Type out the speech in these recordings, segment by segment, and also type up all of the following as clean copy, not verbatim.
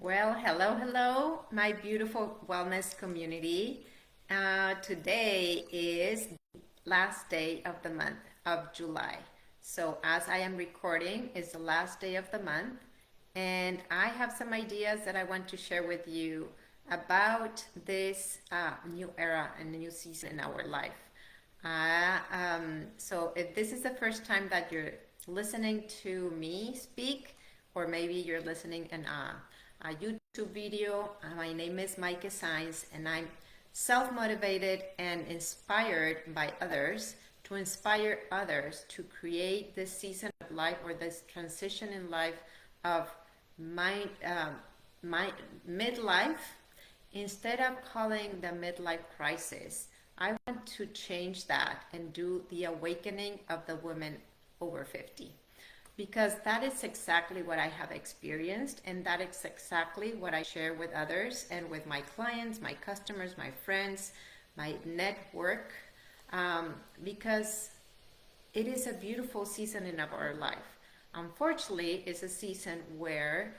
Well, hello, my beautiful wellness community. Today is last day of the month of July. So as I am recording, it's the last day of the month, and I have some ideas that I want to share with you about this new era and new season in our life. So if this is the first time that you're listening to me speak, or maybe you're listening in a YouTube video, my name is Maaike Science, and I'm self-motivated and inspired by others to inspire others to create this season of life or this transition in life of my, my midlife. Instead of calling the midlife crisis, I want to change that and do the awakening of the woman over 50, because that is exactly what I have experienced, and that is exactly what I share with others and with my clients, my customers, my friends, my network, because it is a beautiful season in our life. Unfortunately, it's a season where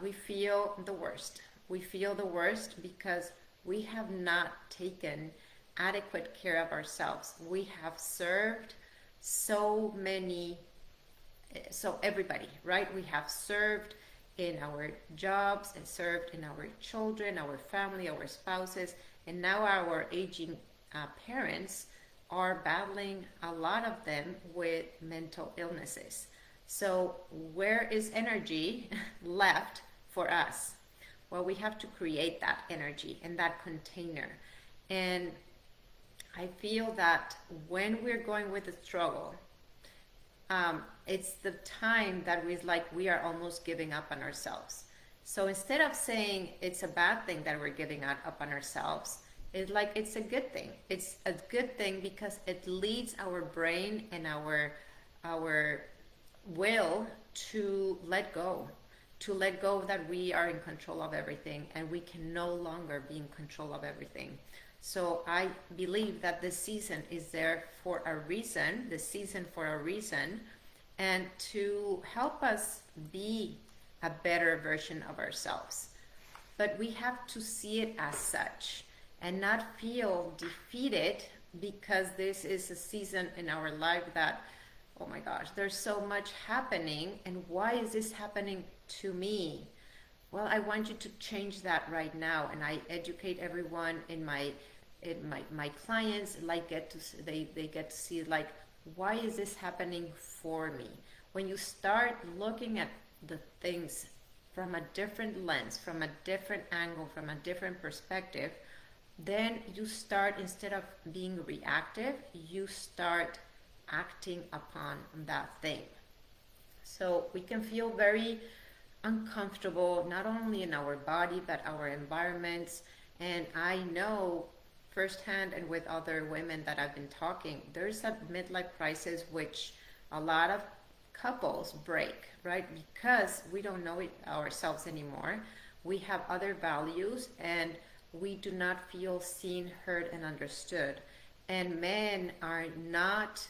we feel the worst. We feel the worst because we have not taken adequate care of ourselves. We have served so many, so everybody, right? We have served in our jobs and served in our children, our family, our spouses, and now our aging parents are battling, a lot of them, with mental illnesses. So where is energy left for us? Well, we have to create that energy and that container. And I feel that when we're going with the struggle, it's the time that we are almost giving up on ourselves. So instead of saying it's a bad thing that we're giving up on ourselves, it's a good thing. It's a good thing because it leads our brain and our will to let go that we are in control of everything and we can no longer be in control of everything. So I believe that this season is there for a reason, the season for a reason, and to help us be a better version of ourselves. But we have to see it as such and not feel defeated because this is a season in our life that, oh my gosh, there's so much happening, and why is this happening to me? Well, I want you to change that right now, and I educate everyone in my clients, they get to see, like, why is this happening for me? When you start looking at the things from a different lens, from a different angle, from a different perspective, then you start, instead of being reactive, you start acting upon that thing. So we can feel very uncomfortable, not only in our body, but our environments. And I know firsthand, and with other women that I've been talking, there's a midlife crisis which a lot of couples break, right? Because we don't know it ourselves anymore. We have other values and we do not feel seen, heard, and understood. And men are not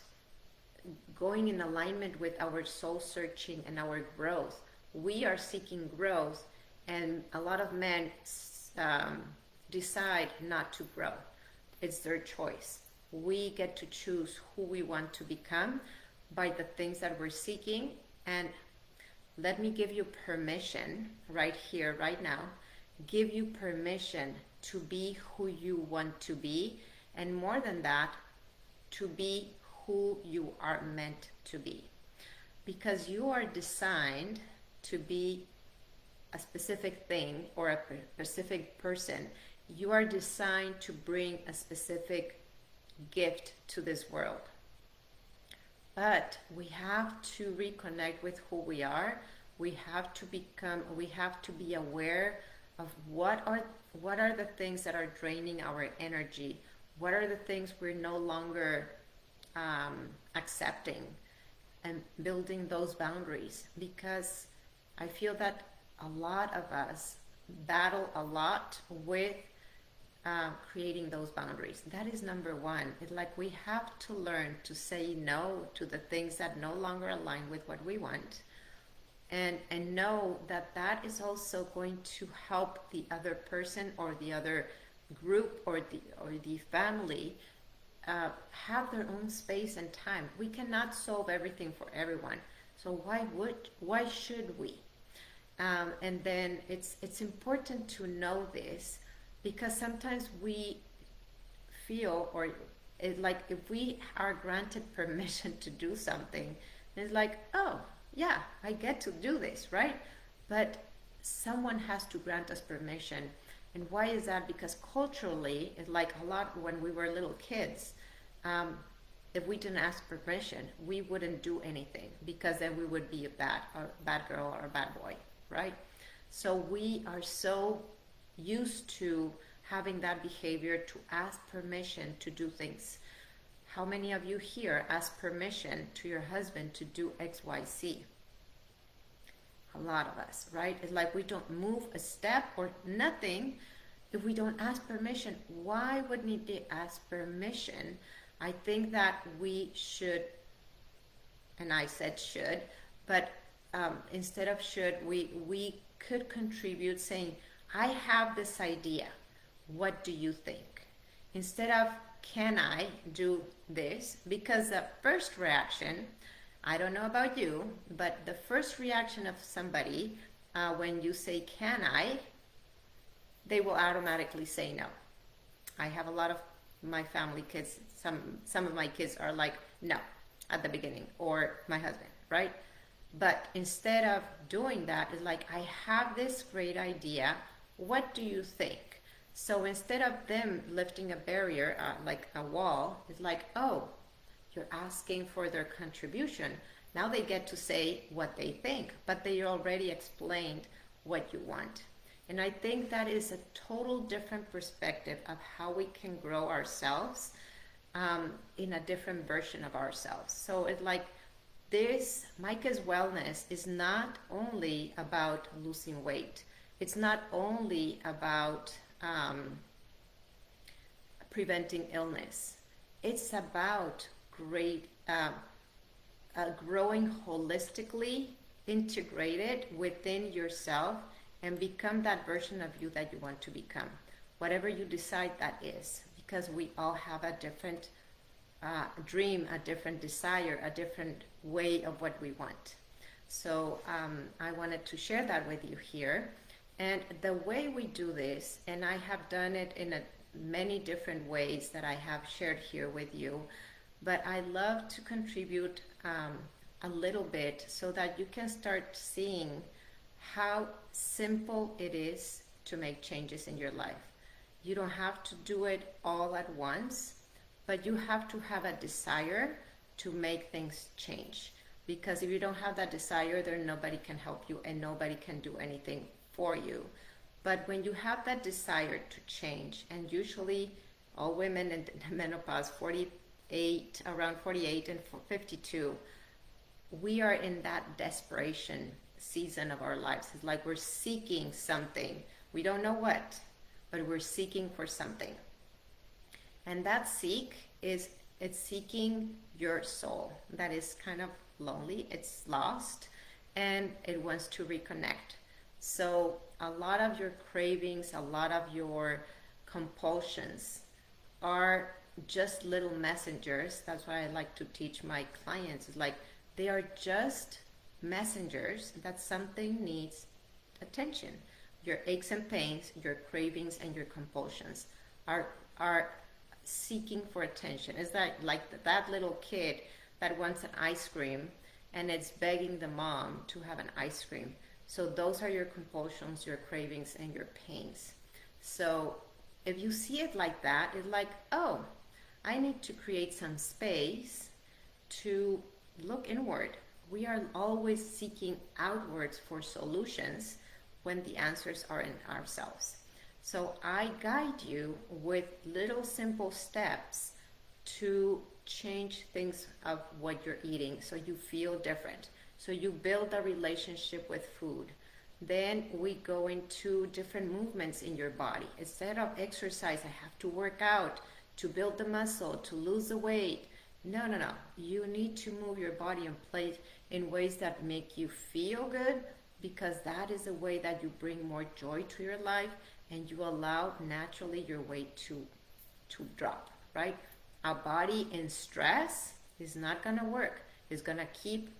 going in alignment with our soul searching and our growth. We are seeking growth, and a lot of men decide not to grow. It's their choice. We get to choose who we want to become by the things that we're seeking. And let me give you permission right here, right now. Give you permission to be who you want to be. And more than that, to be who you are meant to be. Because you are designed to be a specific thing or a specific person. You are designed to bring a specific gift to this world. But we have to reconnect with who we are. We have to be aware of what are the things that are draining our energy. What are the things we're no longer accepting, and building those boundaries. Because I feel that a lot of us battle a lot with creating those boundaries. That is number one. It's like we have to learn to say no to the things that no longer align with what we want. and know that that is also going to help the other person or the other group or the family have their own space and time. We cannot solve everything for everyone, so why should we? And then it's important to know this, because sometimes we feel, or like if we are granted permission to do something, it's like, oh yeah, I get to do this, right? But someone has to grant us permission. And why is that? Because culturally, it's like a lot when we were little kids, if we didn't ask permission, we wouldn't do anything, because then we would be a bad girl or a bad boy, right? So we are so used to having that behavior to ask permission to do things. How many of you here ask permission to your husband to do XYZ? A lot of us, right? It's like we don't move a step or nothing if we don't ask permission. Why would we need to ask permission? I think that we should, and I said should, but instead of should, we could contribute saying, I have this idea. What do you think? Instead of, can I do this? Because the first reaction, I don't know about you, but the first reaction of somebody when you say, can I, they will automatically say no. I have a lot of my family kids, some of my kids are like, no, at the beginning, or my husband, right? But instead of doing that, it's like, I have this great idea. What do you think? So instead of them lifting a barrier, like a wall, it's like, oh, you're asking for their contribution. Now they get to say what they think, but they already explained what you want. And I think that is a total different perspective of how we can grow ourselves in a different version of ourselves. So it's like this, Maaike's wellness is not only about losing weight. It's not only about preventing illness. It's about growing holistically, integrated within yourself, and become that version of you that you want to become. Whatever you decide that is, because we all have a different dream, a different desire, a different way of what we want. So I wanted to share that with you here. And the way we do this, and I have done it in many different ways that I have shared here with you, but I love to contribute a little bit so that you can start seeing how simple it is to make changes in your life. You don't have to do it all at once, but you have to have a desire to make things change. Because if you don't have that desire, then nobody can help you and nobody can do anything for you. But when you have that desire to change, and usually all women in menopause, around 48 and 52, we are in that desperation season of our lives. It's like we're seeking something. We don't know what, but we're seeking for something. And that it's seeking your soul. That is kind of lonely. It's lost and it wants to reconnect. So a lot of your cravings, a lot of your compulsions are just little messengers. That's why I like to teach my clients. It's like they are just messengers that something needs attention. Your aches and pains, your cravings, and your compulsions are seeking for attention. It's like that little kid that wants an ice cream and it's begging the mom to have an ice cream. So those are your compulsions, your cravings, and your pains. So if you see it like that, it's like, oh, I need to create some space to look inward. We are always seeking outwards for solutions when the answers are in ourselves. So I guide you with little simple steps to change things of what you're eating so you feel different. So you build a relationship with food. Then we go into different movements in your body. Instead of exercise, I have to work out to build the muscle, to lose the weight. No, no, no. You need to move your body and play in ways that make you feel good, because that is the way that you bring more joy to your life, and you allow naturally your weight to drop, right? A body in stress is not going to work. It's going to keep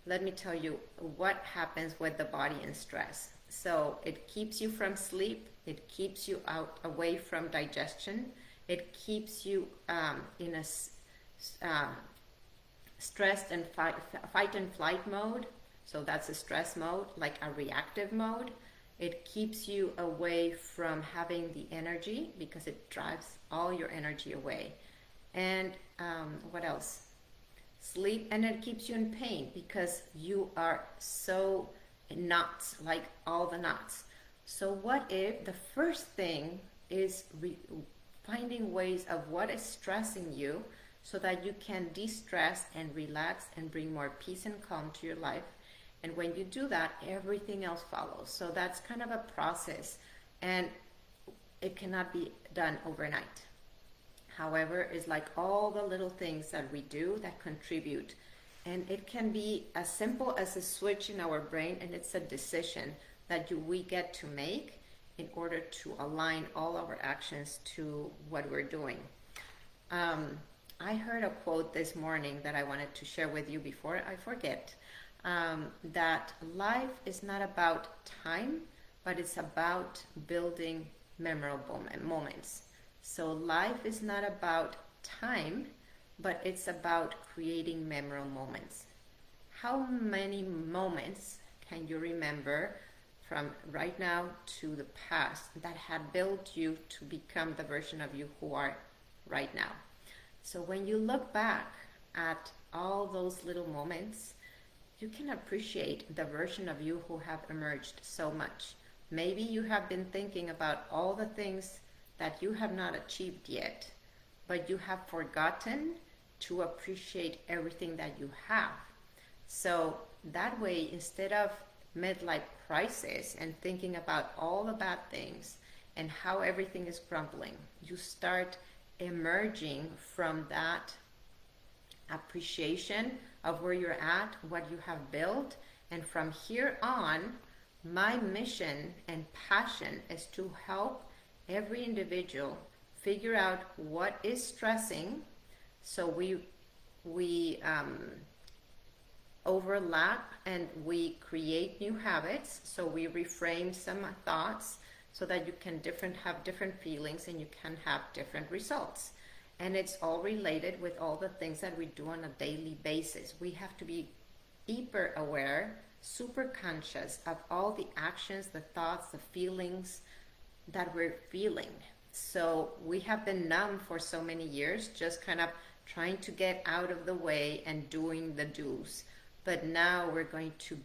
let me tell you what happens with the body in stress. So it keeps you from sleep, it keeps you out away from digestion, it keeps you in a stressed and fight and flight mode. So that's a stress mode, like a reactive mode. It keeps you away from having the energy, because it drives all your energy away. And what else? Sleep, and it keeps you in pain because you are so knots, like all the knots. So what if the first thing is finding ways of what is stressing you, so that you can de-stress and relax and bring more peace and calm to your life. And when you do that, everything else follows. So that's kind of a process, and it cannot be done overnight. However, it's like all the little things that we do that contribute. And it can be as simple as a switch in our brain, and it's a decision that we get to make in order to align all our actions to what we're doing. I heard a quote this morning that I wanted to share with you before I forget, that life is not about time, but it's about building memorable moments. So life is not about time, but it's about creating memorable moments. How many moments can you remember from right now to the past that had built you to become the version of you who are right now? So when you look back at all those little moments, you can appreciate the version of you who have emerged so much. Maybe you have been thinking about all the things that you have not achieved yet, but you have forgotten to appreciate everything that you have. So that way, instead of midlife crisis and thinking about all the bad things and how everything is crumbling, you start emerging from that appreciation of where you're at, what you have built. And from here on, my mission and passion is to help every individual figure out what is stressing, so we overlap and we create new habits. So we reframe some thoughts so that you can have different feelings and you can have different results. And it's all related with all the things that we do on a daily basis. We have to be hyper aware, super conscious of all the actions, the thoughts, the feelings that we're feeling. So we have been numb for so many years, just kind of trying to get out of the way and doing the do's. But now we're going to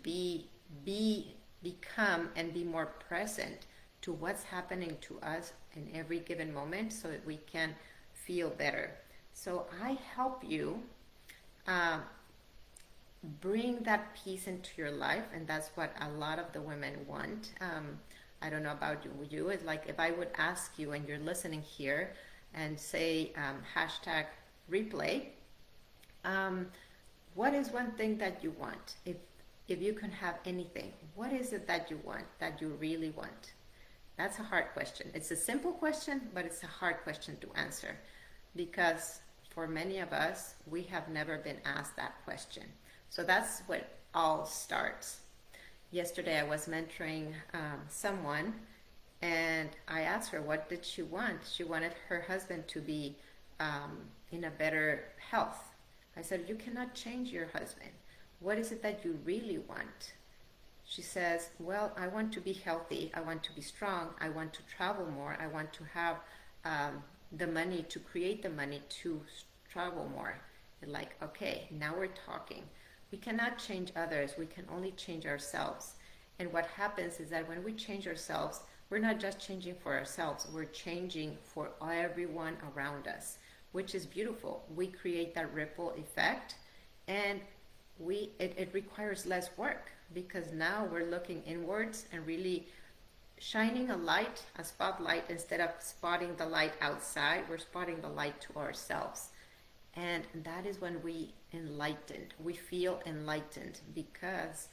become and be more present to what's happening to us in every given moment, so that we can feel better. So I help you bring that peace into your life, and that's what a lot of the women want. I don't know about you. It's like if I would ask you and you're listening here and say hashtag replay, what is one thing that you want? If you can have anything, what is it that you want, that you really want? That's a hard question. It's a simple question, but it's a hard question to answer, because for many of us, we have never been asked that question. So that's what all starts. Yesterday I was mentoring someone, and I asked her, what did she want? She wanted her husband to be in a better health. I said, you cannot change your husband. What is it that you really want? She says, well, I want to be healthy. I want to be strong. I want to travel more. I want to have the money, to create the money to travel more. And like, okay, now we're talking. We cannot change others. We can only change ourselves. And what happens is that when we change ourselves, we're not just changing for ourselves. We're changing for everyone around us, which is beautiful. We create that ripple effect, and it requires less work, because now we're looking inwards and really shining a light, a spotlight, instead of spotting the light outside, we're spotting the light to ourselves. And that is when we feel enlightened, because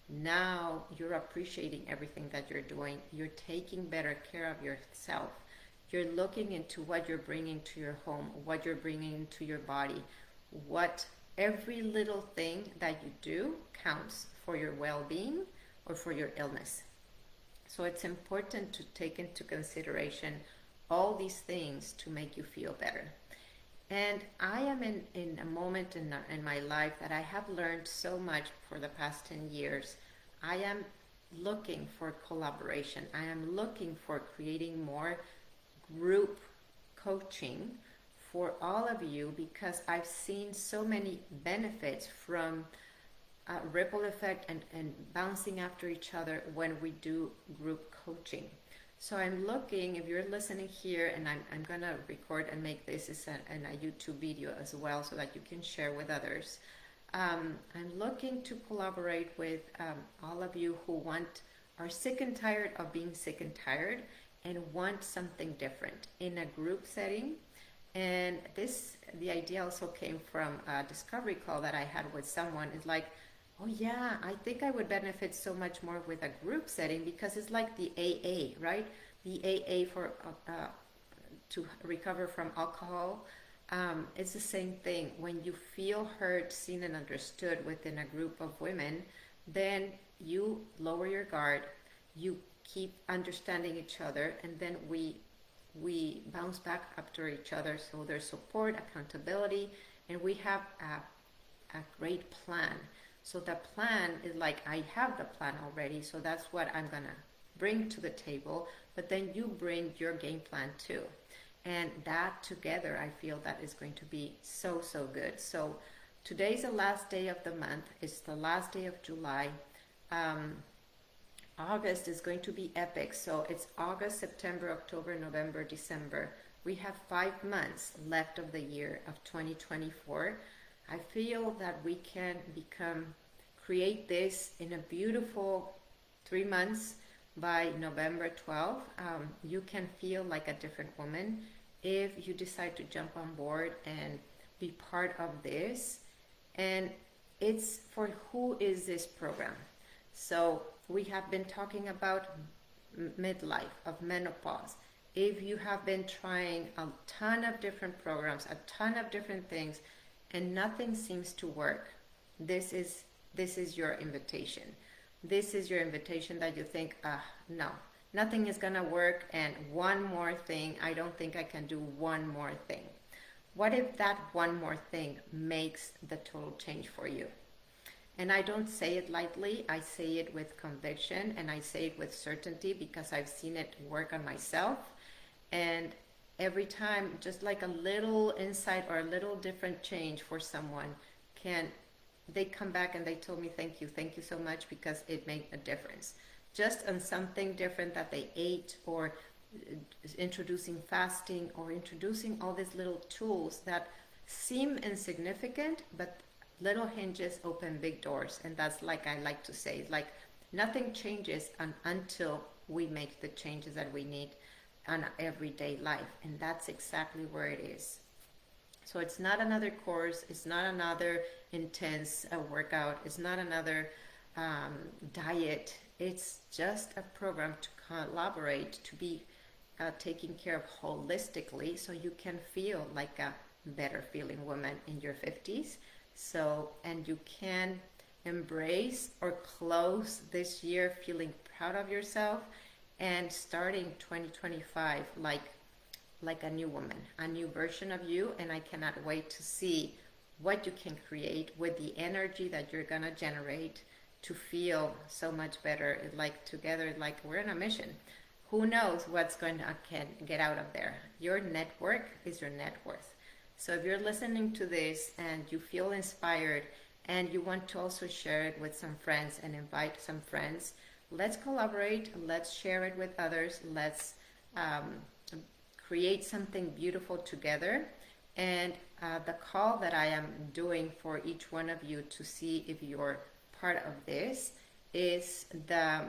now you're appreciating everything that you're doing. You're taking better care of yourself. You're looking into what you're bringing to your home, what you're bringing into your body, what every little thing that you do counts for your well-being or for your illness. So it's important to take into consideration all these things to make you feel better. And I am in a moment in my life that I have learned so much for the past 10 years. I am looking for collaboration. I am looking for creating more group coaching for all of you, because I've seen so many benefits from ripple effect and bouncing after each other when we do group coaching. So I'm looking, if you're listening here, and I'm going to record and make this as a YouTube video as well so that you can share with others. I'm looking to collaborate with all of you who are sick and tired of being sick and tired and want something different in a group setting. And the idea also came from a discovery call that I had with someone. It's like, oh yeah, I think I would benefit so much more with a group setting, because it's like the AA, right? The AA for to recover from alcohol. It's the same thing. When you feel heard, seen, and understood within a group of women, then you lower your guard, you keep understanding each other, and then we bounce back after each other. So there's support, accountability, and we have a great plan. So the plan is like, I have the plan already, so that's what I'm gonna bring to the table, but then you bring your game plan too. And that together, I feel that is going to be so, so good. So today's the last day of the month. It's the last day of July. August is going to be epic. So it's August, September, October, November, December. We have 5 months left of the year of 2024. I feel that we can create this in a beautiful 3 months. By November 12th, you can feel like a different woman if you decide to jump on board and be part of this. And it's for who is this program? So we have been talking about midlife, of menopause. If you have been trying a ton of different programs, a ton of different things, and nothing seems to work, this is your invitation. This is your invitation that you think, no, nothing is gonna work, and one more thing, I don't think I can do one more thing. What if that one more thing makes the total change for you? And I don't say it lightly, I say it with conviction, and I say it with certainty, because I've seen it work on myself. And every time, just like a little insight or a little different change for someone, they come back and they told me, thank you so much, because it made a difference. Just on something different that they ate, or introducing fasting, or introducing all these little tools that seem insignificant, but little hinges open big doors. And that's, like I like to say, like nothing changes until we make the changes that we need on everyday life. And that's exactly where it is. So it's not another course, it's not another intense workout, it's not another diet. It's just a program to collaborate, to be taken care of holistically, so you can feel like a better feeling woman in your 50s. So, and you can embrace or close this year feeling proud of yourself, and starting 2025 like a new woman, a new version of you. And I cannot wait to see what you can create with the energy that you're gonna generate to feel so much better. Like together, like we're on a mission. Who knows what's going to get out of there? Your network is your net worth. So if you're listening to this and you feel inspired and you want to also share it with some friends and invite some friends, let's collaborate, let's share it with others, let's create something beautiful together. And the call that I am doing for each one of you to see if you're part of this is the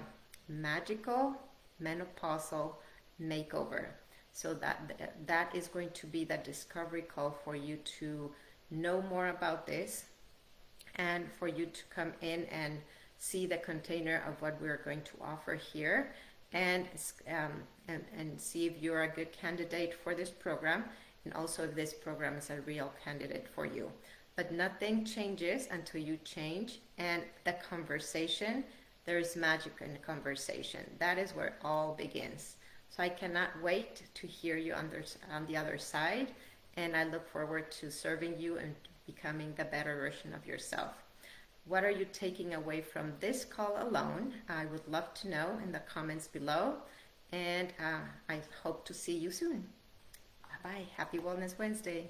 magical menopausal makeover. So that is going to be the discovery call for you to know more about this, and for you to come in and see the container of what we're going to offer here, and see if you're a good candidate for this program, and also if this program is a real candidate for you. But nothing changes until you change, and the conversation, there is magic in the conversation. That is where it all begins. So I cannot wait to hear you on the other side, and I look forward to serving you and becoming the better version of yourself. What are you taking away from this call alone? I would love to know in the comments below, and I hope to see you soon. Bye-bye. Happy Wellness Wednesday.